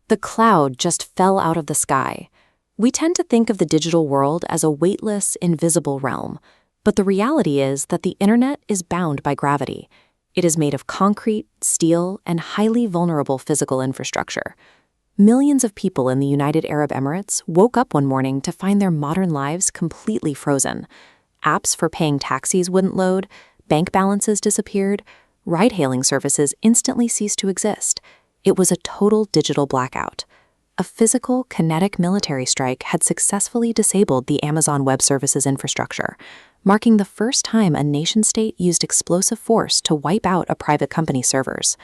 The cloud just fell out of the sky. We tend to think of the digital world as a weightless, invisible realm, but the reality is that the internet is bound by gravity. It is made of concrete, steel, and highly vulnerable physical infrastructure. Millions of people in the United Arab Emirates woke up one morning to find their modern lives completely frozen. Apps for paying taxis wouldn't load, bank balances disappeared, ride-hailing services instantly ceased to exist. It was a total digital blackout. A physical, kinetic military strike had successfully disabled the Amazon Web Services infrastructure, marking the first time a nation-state used explosive force to wipe out a private company's servers.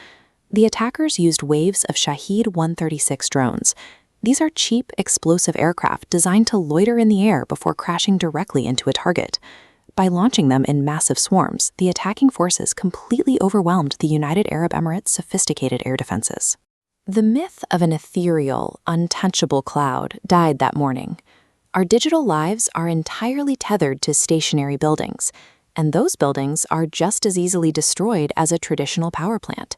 The attackers used waves of Shahed 136 drones. These are cheap, explosive aircraft designed to loiter in the air before crashing directly into a target. By launching them in massive swarms, the attacking forces completely overwhelmed the United Arab Emirates' sophisticated air defenses. The myth of an ethereal, untouchable cloud died that morning. Our digital lives are entirely tethered to stationary buildings, and those buildings are just as easily destroyed as a traditional power plant.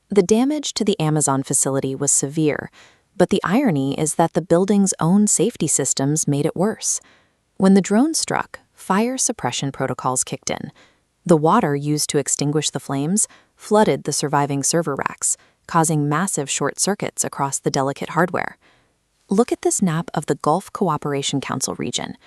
The damage to the Amazon facility was severe, but the irony is that the building's own safety systems made it worse. When the drone struck, fire suppression protocols kicked in. The water used to extinguish the flames flooded the surviving server racks, causing massive short circuits across the delicate hardware. Look at this map of the Gulf Cooperation Council region.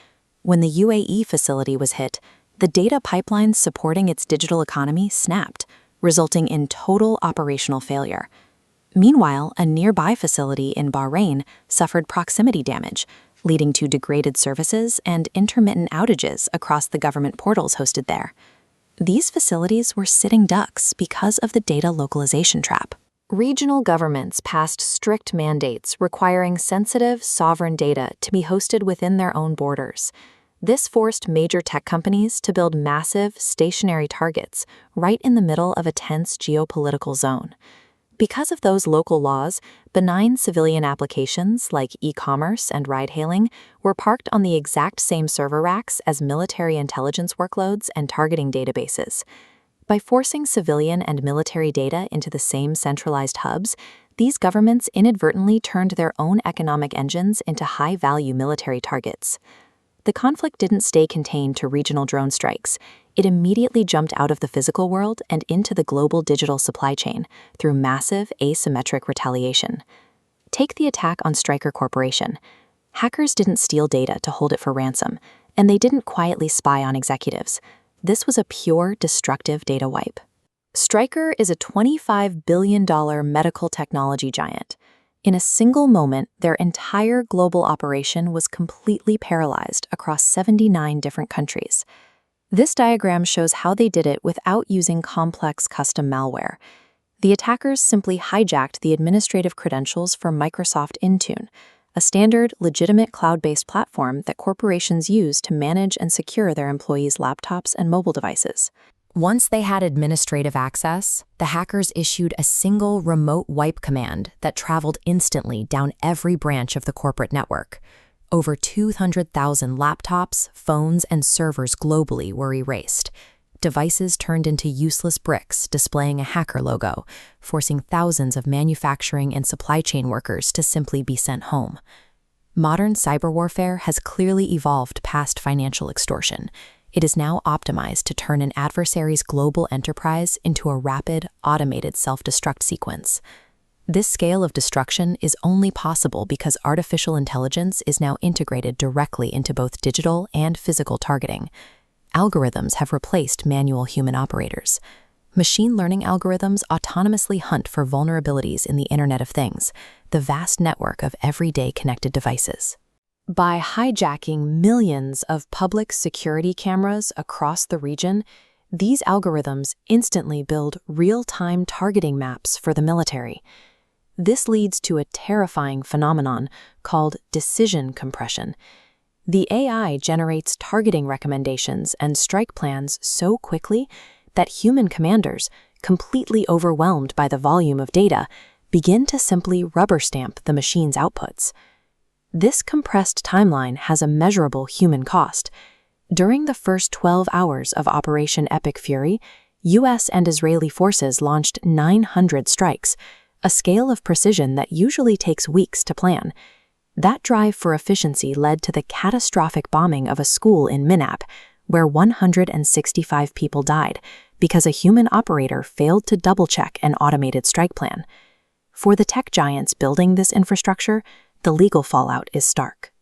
When the UAE facility was hit, the data pipelines supporting its digital economy snapped, resulting in total operational failure. Meanwhile, a nearby facility in Bahrain suffered proximity damage, leading to degraded services and intermittent outages across the government portals hosted there. These facilities were sitting ducks because of the data localization trap. Regional governments passed strict mandates requiring sensitive, sovereign data to be hosted within their own borders. This forced major tech companies to build massive, stationary targets right in the middle of a tense geopolitical zone. Because of those local laws, benign civilian applications like e-commerce and ride-hailing were parked on the exact same server racks as military intelligence workloads and targeting databases. By forcing civilian and military data into the same centralized hubs, these governments inadvertently turned their own economic engines into high-value military targets. The conflict didn't stay contained to regional drone strikes. It immediately jumped out of the physical world and into the global digital supply chain through massive, asymmetric retaliation. Take the attack on Stryker Corporation. Hackers didn't steal data to hold it for ransom, and they didn't quietly spy on executives. This was a pure, destructive data wipe. Stryker is a $25 billion medical technology giant. In a single moment, their entire global operation was completely paralyzed across 79 different countries. This diagram shows how they did it without using complex custom malware. The attackers simply hijacked the administrative credentials for Microsoft Intune, a standard, legitimate cloud-based platform that corporations use to manage and secure their employees' laptops and mobile devices. Once they had administrative access, the hackers issued a single remote wipe command that traveled instantly down every branch of the corporate network. Over 200,000 laptops, phones, and servers globally were erased. Devices turned into useless bricks displaying a hacker logo, forcing thousands of manufacturing and supply chain workers to simply be sent home. Modern cyber warfare has clearly evolved past financial extortion. It is now optimized to turn an adversary's global enterprise into a rapid, automated self-destruct sequence. This scale of destruction is only possible because artificial intelligence is now integrated directly into both digital and physical targeting. Algorithms have replaced manual human operators. Machine learning algorithms autonomously hunt for vulnerabilities in the Internet of Things, the vast network of everyday connected devices. By hijacking millions of public security cameras across the region, these algorithms instantly build real-time targeting maps for the military. This leads to a terrifying phenomenon called decision compression. The AI generates targeting recommendations and strike plans so quickly that human commanders, completely overwhelmed by the volume of data, begin to simply rubber stamp the machine's outputs. This compressed timeline has a measurable human cost. During the first 12 hours of Operation Epic Fury, U.S. and Israeli forces launched 900 strikes, a scale of precision that usually takes weeks to plan. That drive for efficiency led to the catastrophic bombing of a school in Minap, where 165 people died because a human operator failed to double-check an automated strike plan. For the tech giants building this infrastructure, the legal fallout is stark.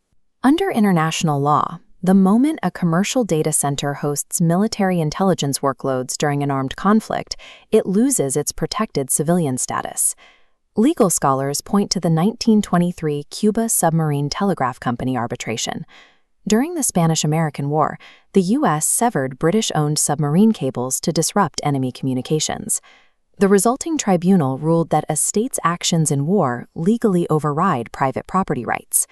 Under international law, the moment a commercial data center hosts military intelligence workloads during an armed conflict, it loses its protected civilian status. Legal scholars point to the 1923 Cuba Submarine Telegraph Company arbitration. During the Spanish-American War, the U.S. severed British-owned submarine cables to disrupt enemy communications. The resulting tribunal ruled that a state's actions in war legally override private property rights.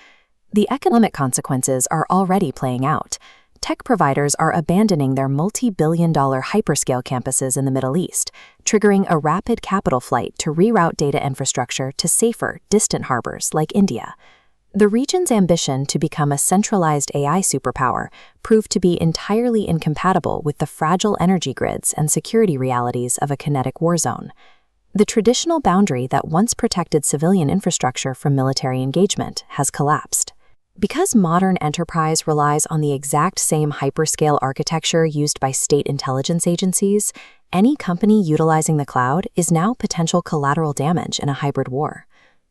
The economic consequences are already playing out. Tech providers are abandoning their multi-billion-dollar hyperscale campuses in the Middle East, triggering a rapid capital flight to reroute data infrastructure to safer, distant harbors like India. The region's ambition to become a centralized AI superpower proved to be entirely incompatible with the fragile energy grids and security realities of a kinetic war zone. The traditional boundary that once protected civilian infrastructure from military engagement has collapsed. Because modern enterprise relies on the exact same hyperscale architecture used by state intelligence agencies, any company utilizing the cloud is now potential collateral damage in a hybrid war.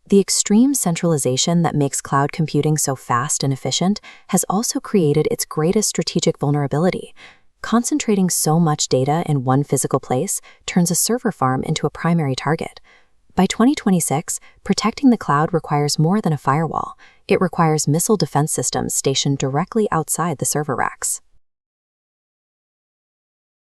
The extreme centralization that makes cloud computing so fast and efficient has also created its greatest strategic vulnerability. Concentrating so much data in one physical place turns a server farm into a primary target. By 2026, protecting the cloud requires more than a firewall. It requires missile defense systems stationed directly outside the server racks.